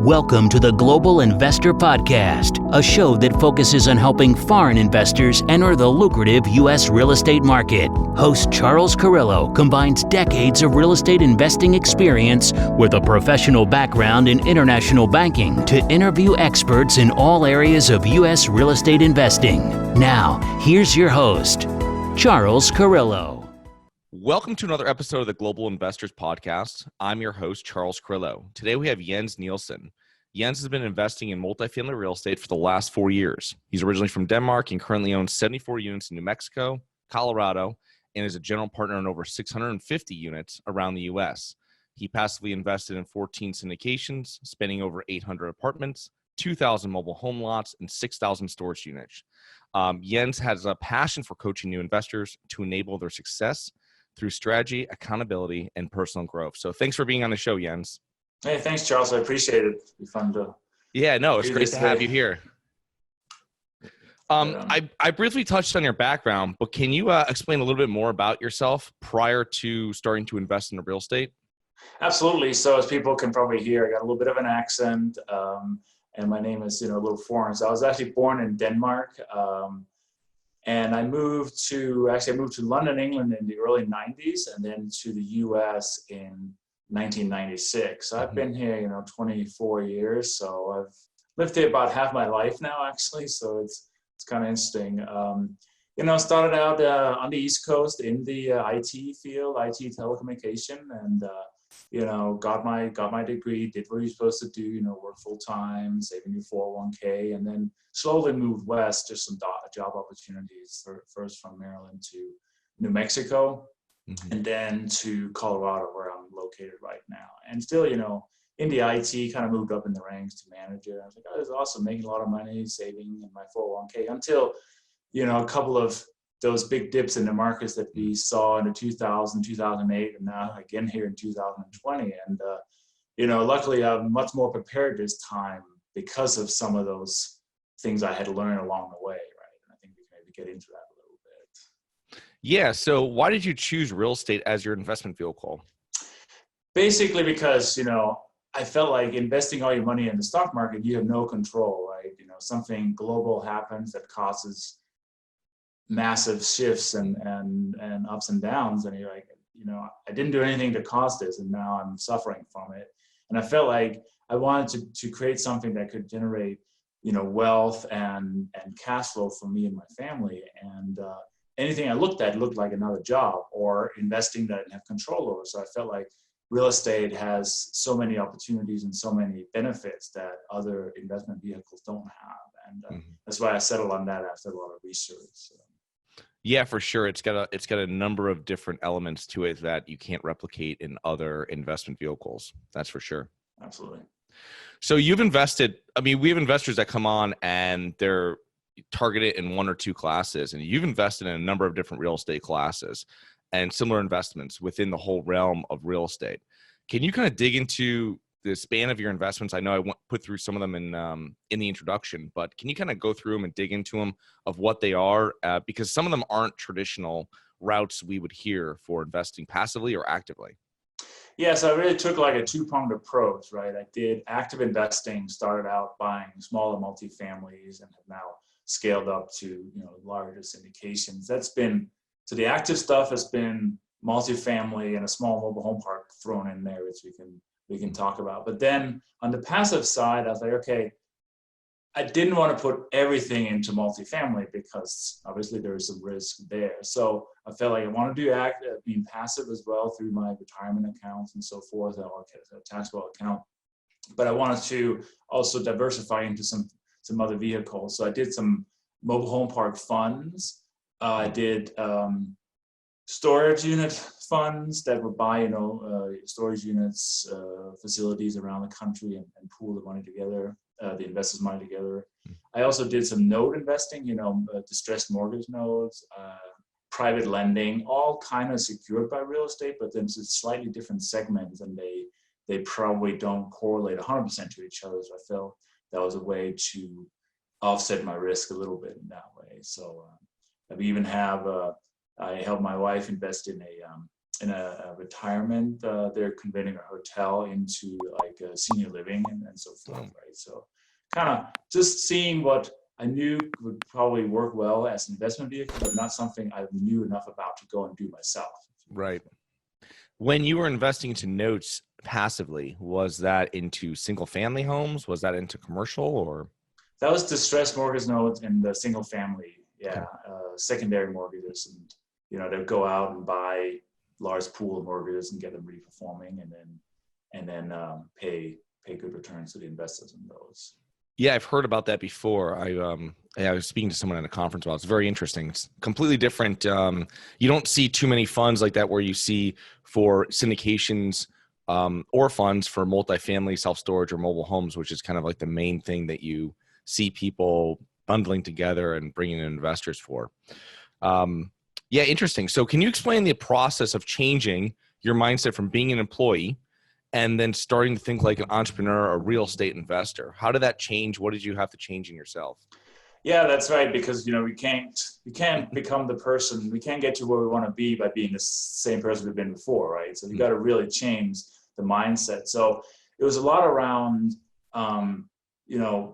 Welcome to the Global Investor Podcast, a show that focuses on helping foreign investors enter the lucrative U.S. real estate market. Host Charles Carillo combines decades of real estate investing experience with a professional background in international banking to interview experts in all areas of U.S. real estate investing. Now, here's your host, Charles Carillo. Welcome to another episode of the Global Investors Podcast. I'm your host, Charles Carillo. Today we have Jenss Nielsen. Jenss has been investing in multifamily real estate for the last 4 years. He's originally from Denmark and currently owns 74 units in New Mexico, Colorado, and is a general partner in over 650 units around the U.S. He passively invested in 14 syndications, spanning over 800 apartments, 2,000 mobile home lots, and 6,000 storage units. Jenss has a passion for coaching new investors to enable their success through strategy, accountability, and personal growth. So thanks for being on the show, Jenss. Hey, thanks, Charles. I appreciate it. It'd be fun to it's great to have you here. I briefly touched on your background, but can you explain a little bit more about yourself prior to starting to invest in real estate? Absolutely. So as people can probably hear, I got a little bit of an accent, and my name is, a little foreign. So I was actually born in Denmark. And I moved to London, England in the early 90s and then to the US in 1996. So I've been here, 24 years. So I've lived here about half my life now, actually. So it's kind of interesting. Started out on the East Coast in the IT field, IT telecommunication, and got my degree, did what you're supposed to do, work full time, saving your 401k, and then slowly moved west to some job opportunities, first from Maryland to New Mexico, and then to Colorado, where I'm located right now. And still, in the IT, kind of moved up in the ranks to manager. I was like, oh, this is awesome, making a lot of money, saving in my 401k, until, a couple of those big dips in the markets that we saw in the 2000, 2008, and now again here in 2020. And, luckily I'm much more prepared this time because of some of those things I had learned along the way, right? And I think we can maybe get into that a little bit. Yeah, so why did you choose real estate as your investment vehicle? Basically because, I felt like investing all your money in the stock market, you have no control, right? Something global happens that causes massive shifts and ups and downs, and you're like, I didn't do anything to cause this, and now I'm suffering from it. And I felt like I wanted to create something that could generate, wealth and cash flow for me and my family. And anything I looked at looked like another job or investing that I didn't have control over. So I felt like real estate has so many opportunities and so many benefits that other investment vehicles don't have. And that's why I settled on that after a lot of research. So. Yeah, for sure. It's got a number of different elements to it that you can't replicate in other investment vehicles. That's for sure. Absolutely. So you've invested, we have investors that come on and they're targeted in one or two classes, and you've invested in a number of different real estate classes and similar investments within the whole realm of real estate. Can you kind of dig into the span of your investments? I know I put through some of them in the introduction, but can you kind of go through them and dig into them of what they are? Because some of them aren't traditional routes we would hear for investing passively or actively. Yeah, so I really took like a two-pronged approach, right? I did active investing, started out buying smaller multifamilies, and have now scaled up to larger syndications. So the active stuff has been multifamily and a small mobile home park thrown in there, which we can talk about. But then on the passive side, I was like, okay, I didn't want to put everything into multifamily because obviously there is some risk there. So I felt like I want to do being passive as well through my retirement accounts and so forth, or a taxable account. But I wanted to also diversify into some other vehicles. So I did some mobile home park funds. I did storage unit funds that would buy, storage units, facilities around the country and pool the money together, the investors' money together. I also did some note investing, distressed mortgage notes, private lending, all kind of secured by real estate, but then it's slightly different segments, and they probably don't correlate 100% to each other. So I felt that was a way to offset my risk a little bit in that way. So we even have I helped my wife invest in a retirement. They're converting a hotel into like a senior living and so forth, right? So kind of just seeing what I knew would probably work well as an investment vehicle, but not something I knew enough about to go and do myself. Right. When you were investing into notes passively, was that into single family homes? Was that into commercial or? That was distressed mortgage notes in the single family, Okay. secondary mortgages, and they'd go out and buy large pool of mortgages and get them reperforming, and then pay good returns to the investors in those. Yeah, I've heard about that before. I was speaking to someone at a conference about it. It's very interesting. It's completely different. You don't see too many funds like that where you see for syndications or funds for multifamily self-storage or mobile homes, which is kind of like the main thing that you see people bundling together and bringing in investors for. Yeah, interesting. So can you explain the process of changing your mindset from being an employee and then starting to think like an entrepreneur or real estate investor? How did that change? What did you have to change in yourself? Yeah, that's right. Because we can't become the person. We can't get to where we want to be by being the same person we've been before, right? So you got to really change the mindset. So it was a lot around,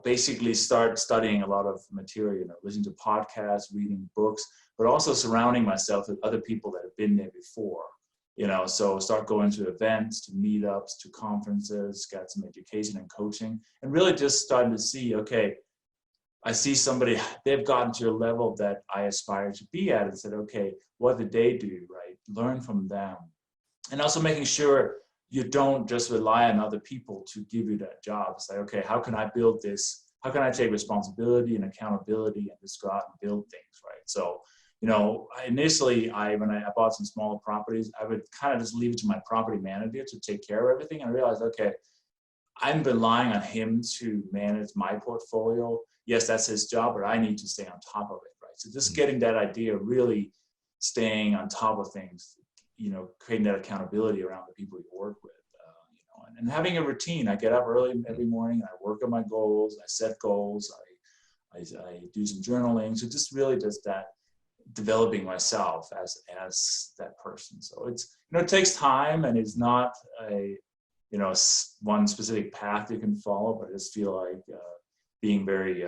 basically start studying a lot of material, listening to podcasts, reading books, but also surrounding myself with other people that have been there before. So start going to events, to meetups, to conferences, got some education and coaching, and really just starting to see, okay, I see somebody, they've gotten to a level that I aspire to be at, and said, okay, what did they do, right? Learn from them. And also making sure you don't just rely on other people to give you that job. It's like, okay, how can I build this? How can I take responsibility and accountability and just go out and build things, right? So, initially, when I bought some smaller properties, I would kind of just leave it to my property manager to take care of everything. And I realized, okay, I'm relying on him to manage my portfolio. Yes, that's his job, but I need to stay on top of it, right? So just getting that idea, really staying on top of things, creating that accountability around the people you work with, and having a routine. I get up early every morning, I work on my goals, I set goals, I do some journaling. So just really just that, developing myself as that person. So it's, it takes time, and it's not a, one specific path you can follow, but I just feel like being very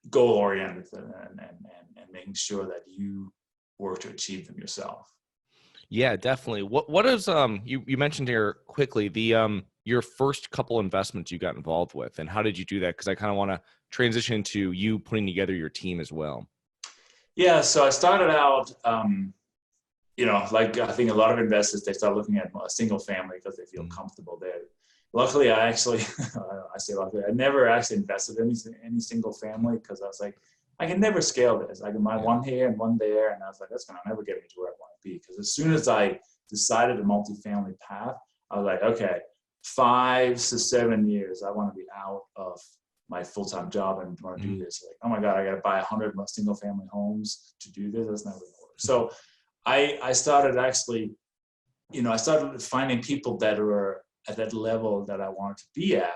goal oriented and making sure that you work to achieve them yourself. Yeah, definitely. What is you mentioned here quickly the your first couple investments you got involved with, and how did you do that? Because I kind of want to transition to you putting together your team as well. Yeah, so I started out, like I think a lot of investors, they start looking at a single family because they feel comfortable there. Luckily, I actually, I say luckily, I never actually invested in any single family, because I was like, I can never scale this. I can buy one here and one there, and I was like, that's gonna never get me to where I want to be. Because as soon as I decided a multifamily path, I was like, okay, 5 to 7 years, I want to be out of my full-time job and want to do this. Like, oh my God, I got to buy 100 single family homes to do this. That's not going to work. So I started actually, I started finding people that were at that level that I wanted to be at.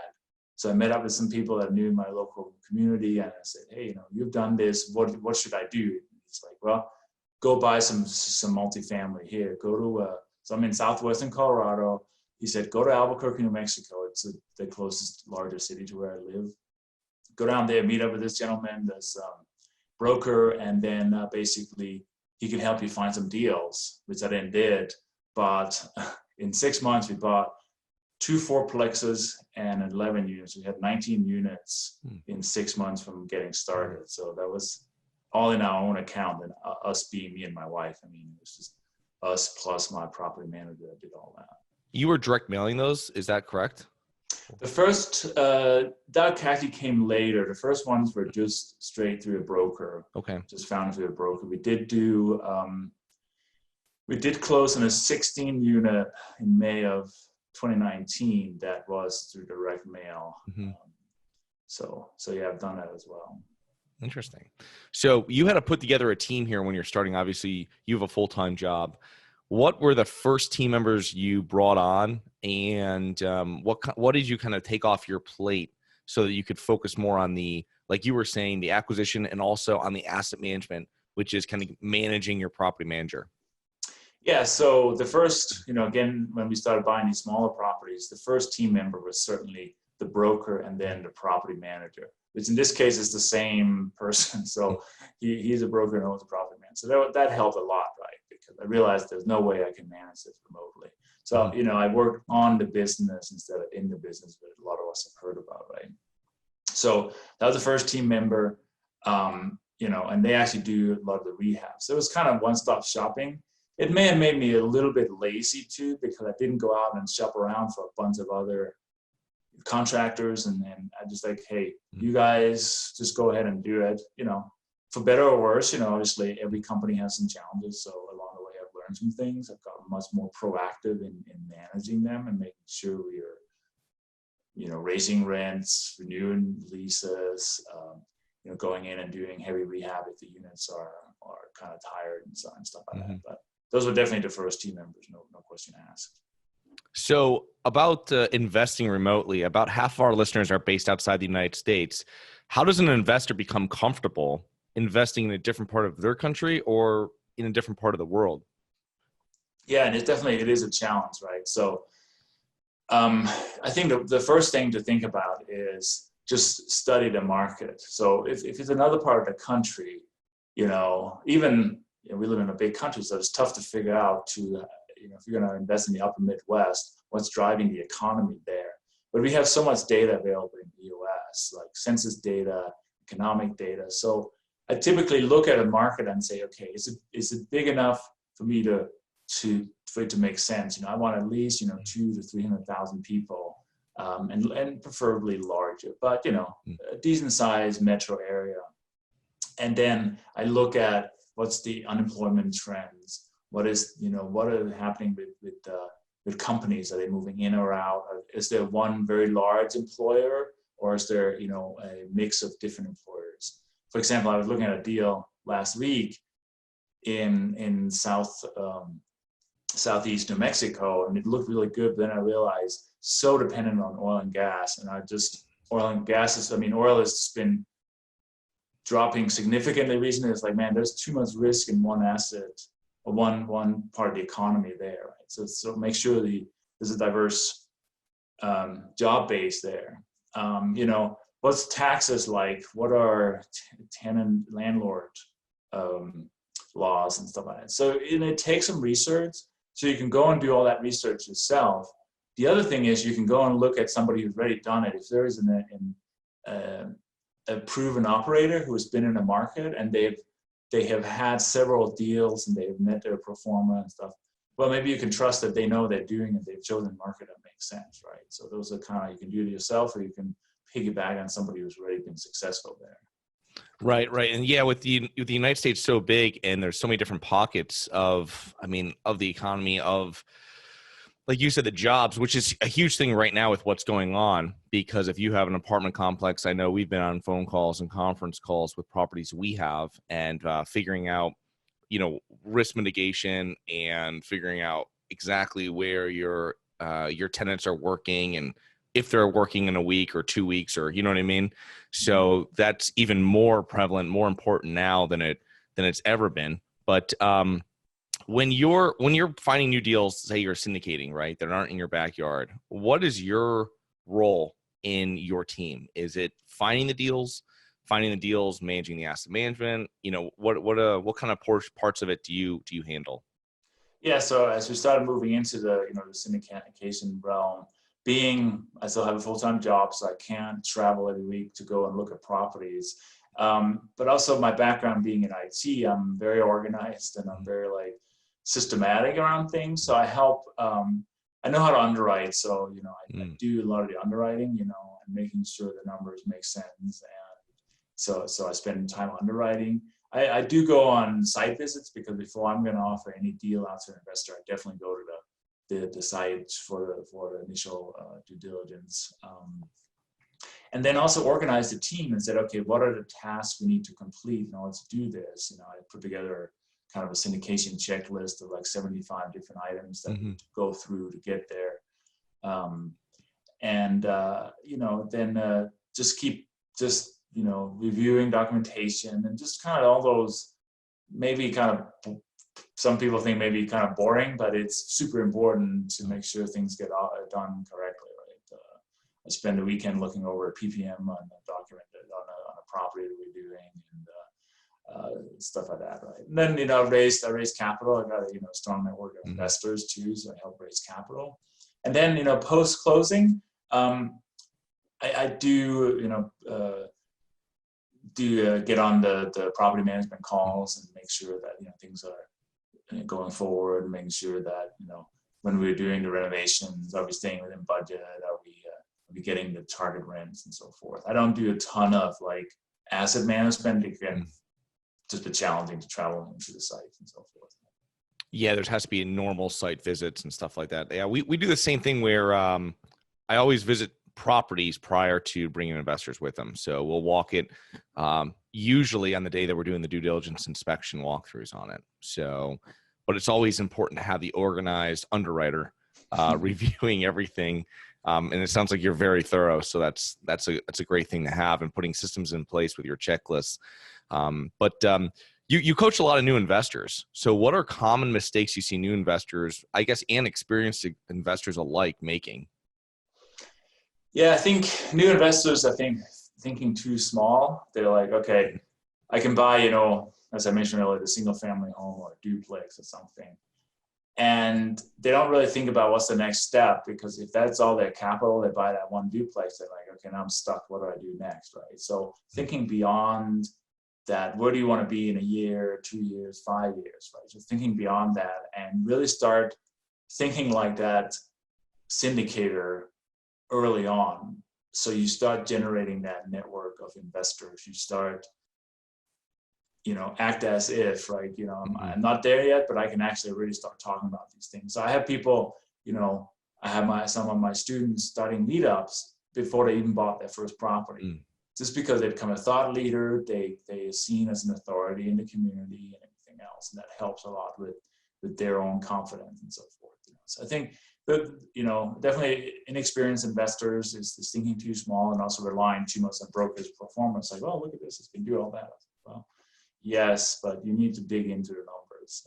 So I met up with some people that knew my local community, and I said, hey, you've done this. What should I do? It's like, well, go buy some multifamily here. Go to, so I'm in southwestern Colorado. He said, go to Albuquerque, New Mexico. It's the closest larger city to where I live. Go down there, meet up with this gentleman, this broker, and then basically he can help you find some deals, which I then did. But in 6 months, we bought 2 4-plexes and 11 units. We had 19 units in 6 months from getting started. So that was all in our own account, and us being me and my wife. I mean, it was just us plus my property manager that did all that. You were direct mailing those, is that correct? The first, that actually came later. The first ones were just straight through a broker. Okay. Just found through a broker. We did do, we did close on a 16 unit in May of 2019. That was through direct mail. So yeah, I've done that as well. Interesting. So you had to put together a team here when you're starting. Obviously, you have a full-time job. What were the first team members you brought on, and what did you kind of take off your plate so that you could focus more on the, like you were saying, the acquisition, and also on the asset management, which is kind of managing your property manager? Yeah, so the first, again, when we started buying these smaller properties, the first team member was certainly the broker and then the property manager, which in this case is the same person. So he's a broker and owns a property manager. So that helped a lot, right? Because I realized there's no way I can manage this remotely. So, I worked on the business instead of in the business, but a lot of us have heard about, right? So that was the first team member, and they actually do a lot of the rehab. So it was kind of one-stop shopping. It may have made me a little bit lazy too, because I didn't go out and shop around for a bunch of other contractors. And then I just like, hey, you guys just go ahead and do it, for better or worse. Obviously every company has some challenges. So along the way, I've learned some things. I've got much more proactive in managing them and making sure we are, raising rents, renewing leases, going in and doing heavy rehab if the units are kind of tired and stuff like that. But those were definitely the first team members, no question asked. So about investing remotely, about half of our listeners are based outside the United States. How does an investor become comfortable investing in a different part of their country or in a different part of the world? Yeah, and it is a challenge, right? So I think the first thing to think about is just study the market. So if it's another part of the country, even we live in a big country, so it's tough to figure out if you're going to invest in the upper Midwest, what's driving the economy there. But we have so much data available in the US, like census data, economic data. So I typically look at a market and say, okay, is it big enough for me for it to make sense? I want at least 200,000 to 300,000 people, and preferably larger, but a decent sized metro area. And then I look at what's the unemployment trends. What are happening with companies? Are they moving in or out? Is there one very large employer, or is there a mix of different employers? For example, I was looking at a deal last week in southeast New Mexico, and it looked really good. But then I realized so dependent on oil and gas, and oil has just been dropping significantly recently. It's like, man, there's too much risk in one asset or one part of the economy there, right? So make sure there's a diverse job base there. What's taxes like? What are tenant landlord laws and stuff like that? So it takes some research. So you can go and do all that research yourself. The other thing is you can go and look at somebody who's already done it. If there is a proven operator who has been in a market and they have had several deals and they've met their pro forma and stuff, well, maybe you can trust that they know they're doing it. They've chosen a market that makes sense, right? So those are kind of, you can do it yourself, or you can piggyback on somebody who's already been successful there. Right. And yeah, with the United States so big, and there's so many different pockets of the economy, of, like you said, the jobs, which is a huge thing right now with what's going on. Because if you have an apartment complex, I know we've been on phone calls and conference calls with properties we have, and figuring out, risk mitigation and figuring out exactly where your tenants are working, and if they're working in a week or 2 weeks, or, you know what I mean? So that's even more prevalent, more important now than it's ever been. But when you're finding new deals, say you're syndicating, right, that aren't in your backyard, what is your role in your team? Is it finding the deals, managing the asset management? What kind of parts of it do you handle? Yeah, so as we started moving into the syndication realm, I still have a full-time job, so I can't travel every week to go and look at properties. But also my background being in IT, I'm very organized and I'm very systematic around things. So I help. I know how to underwrite, so I do a lot of the underwriting, and making sure the numbers make sense. And so I spend time underwriting. I do go on site visits, because before I'm going to offer any deal out to an investor, I definitely go to the site for the initial due diligence. And then also organize the team and said, okay, what are the tasks we need to complete in order to do this? I put together kind of a syndication checklist of 75 different items that we go through to get there. Then just keep reviewing documentation and just kind of all those maybe kind of some people think maybe kind of boring, but it's super important to make sure things get done correctly, right? I spend a weekend looking over a PPM on a document on a property that we're doing, and stuff like that, right? And then, I raised capital. I got a strong network of investors too, so I help raise capital. And then, post closing, I do get on the property management calls and make sure that things are going forward, making sure that when we're doing the renovations, are we staying within budget? Are we getting the target rents and so forth? I don't do a ton of like asset management. Again, just be challenging to travel into the sites and so forth. Yeah, there has to be normal site visits and stuff like that. Yeah, we do the same thing where I always visit properties prior to bringing investors with them. So we'll walk it usually on the day that we're doing the due diligence inspection walkthroughs on it. So, but it's always important to have the organized underwriter reviewing everything. And it sounds like you're very thorough. So that's a great thing to have, and putting systems in place with your checklists. You coach a lot of new investors. So what are common mistakes you see new investors, I guess, and experienced investors alike making? Yeah, I think new investors, thinking too small. They're like, okay, I can buy, as I mentioned earlier, the single family home or a duplex or something. And they don't really think about what's the next step, because if that's all their capital, they buy that one duplex, they're like, okay, now I'm stuck. What do I do next, right? So thinking beyond that, where do you want to be in a year, 2 years, 5 years, right? So thinking beyond that and really start thinking like that syndicator early on. So you start generating that network of investors. You start, act as if, right? I'm not there yet, but I can actually really start talking about these things. So I have people, I have some of my students starting meetups before they even bought their first property. Just because they become a thought leader, they are seen as an authority in the community and everything else. And that helps a lot with their own confidence and so forth. So I think that, definitely inexperienced investors is thinking too small and also relying too much on brokers' performance. Like, oh, look at this, it's been doing all that. Well, yes, but you need to dig into the numbers.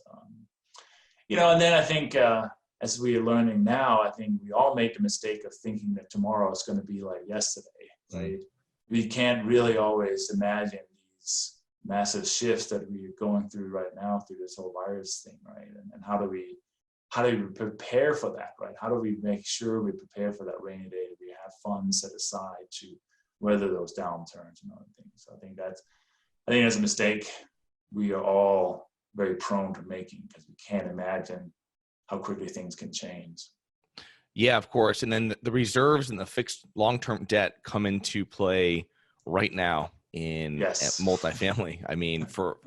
And then I think as we are learning now, I think we all make the mistake of thinking that tomorrow is going to be like yesterday, right? We can't really always imagine these massive shifts that we're going through right now through this whole virus thing, right? And how do we prepare for that, right? How do we make sure we prepare for that rainy day? We have funds set aside to weather those downturns and other things. So I think that's a mistake we are all very prone to making, because we can't imagine how quickly things can change. Yeah, of course. And then the reserves and the fixed long-term debt come into play right now in multifamily. I mean, for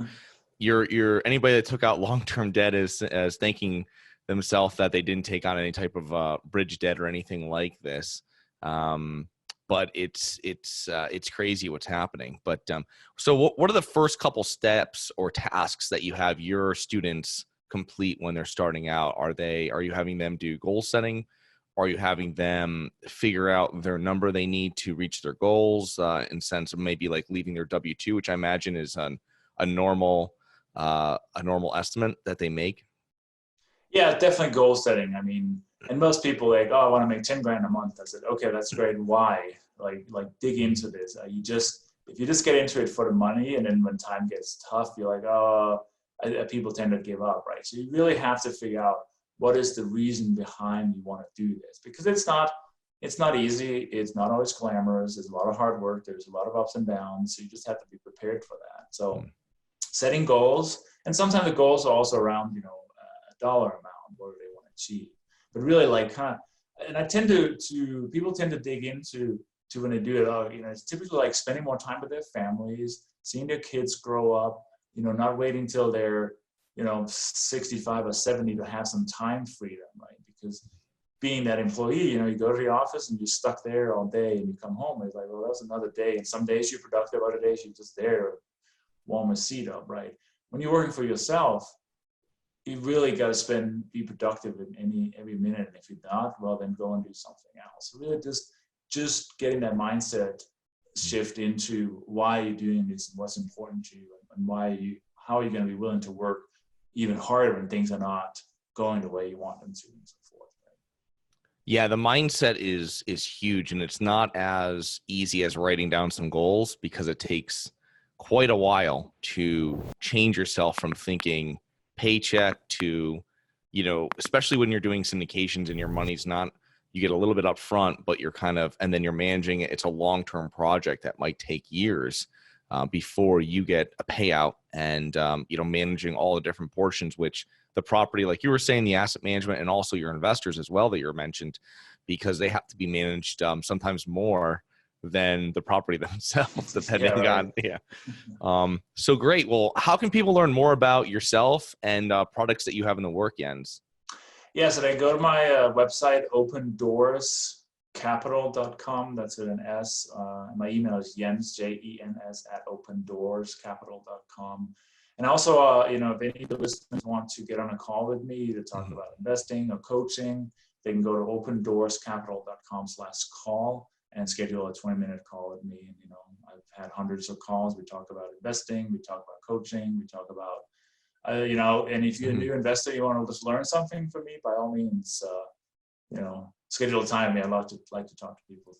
your anybody that took out long-term debt as thanking themselves that they didn't take on any type of bridge debt or anything like this. But it's crazy what's happening. But so what are the first couple steps or tasks that you have your students complete when they're starting out? Are you having them do goal setting? Are you having them figure out their number they need to reach their goals, in sense of maybe like leaving their W-2, which I imagine is a normal estimate that they make? Yeah, definitely goal setting. I mean, and most people like, oh, I want to make 10 grand a month. I said, okay, that's great. Why? Like dig into this. If you just get into it for the money, and then when time gets tough, you're like, oh, people tend to give up, right? So you really have to figure out what is the reason behind you want to do this, because it's not easy. It's not always glamorous. There's a lot of hard work. There's a lot of ups and downs. So you just have to be prepared for that. So setting goals, and sometimes the goals are also around, a dollar amount, what do they want to achieve? But really and I tend to people tend to dig into when they do it. It's typically like spending more time with their families, seeing their kids grow up, not waiting till they're 65 or 70 to have some time freedom, right? Because being that employee, you go to the office and you're stuck there all day, and you come home, it's like, well, that's another day. And some days you're productive, other days you're just there, warm a seat up, right? When you're working for yourself, you really got to be productive in every minute. And if you're not, well, then go and do something else. So really just getting that mindset shift into why you're doing this and what's important to you, and how are you going to be willing to work even harder when things are not going the way you want them to, and so forth. Yeah, the mindset is huge, and it's not as easy as writing down some goals, because it takes quite a while to change yourself from thinking paycheck to, especially when you're doing syndications and your money's not, you get a little bit up front, but you're and then you're managing it. It's a long-term project that might take years before you get a payout, and managing all the different portions, which the property, like you were saying, the asset management, and also your investors as well that you mentioned, because they have to be managed sometimes more than the property themselves, depending on. So great. Well, how can people learn more about yourself and products that you have in the work, Jenss? Yeah, so they go to my website, opendoorscapital.com. That's with an S. My email is Jenss, Jens, at opendoorscapital.com. And also, if any of the listeners want to get on a call with me to talk about investing or coaching, they can go to opendoorscapital.com/call and schedule a 20-minute call with me. And, I've had hundreds of calls. We talk about investing, we talk about coaching, we talk about, and if you're a new investor, you want to just learn something from me, by all means, schedule a time. I'd like to talk to people.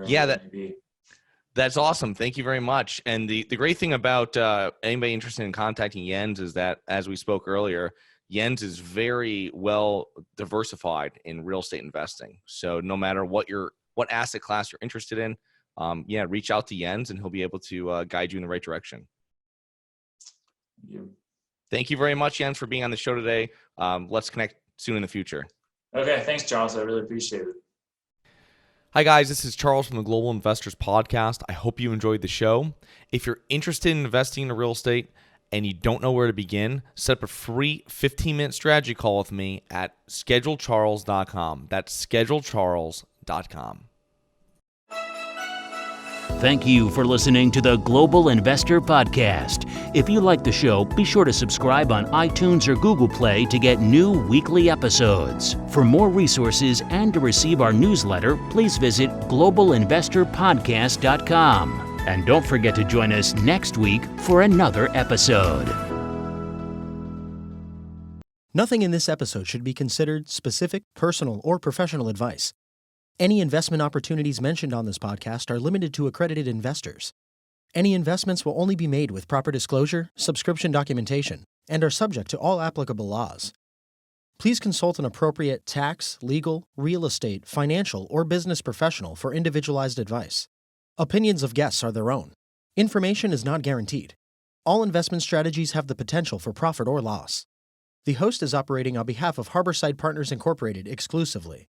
Yeah, that's awesome. Thank you very much. And the great thing about anybody interested in contacting Jenss is that, as we spoke earlier, Jenss is very well diversified in real estate investing. So no matter what asset class you're interested in, reach out to Jenss, and he'll be able to guide you in the right direction. Thank you very much, Jenss, for being on the show today. Let's connect soon in the future. Okay. Thanks, Charles. I really appreciate it. Hi, guys. This is Charles from the Global Investors Podcast. I hope you enjoyed the show. If you're interested in investing in real estate and you don't know where to begin, set up a free 15-minute strategy call with me at schedulecharles.com. That's schedulecharles.com. Thank you for listening to the Global Investor Podcast. If you like the show, be sure to subscribe on iTunes or Google Play to get new weekly episodes. For more resources and to receive our newsletter, please visit globalinvestorpodcast.com. And don't forget to join us next week for another episode. Nothing in this episode should be considered specific, personal, or professional advice. Any investment opportunities mentioned on this podcast are limited to accredited investors. Any investments will only be made with proper disclosure, subscription documentation, and are subject to all applicable laws. Please consult an appropriate tax, legal, real estate, financial, or business professional for individualized advice. Opinions of guests are their own. Information is not guaranteed. All investment strategies have the potential for profit or loss. The host is operating on behalf of Harborside Partners Incorporated exclusively.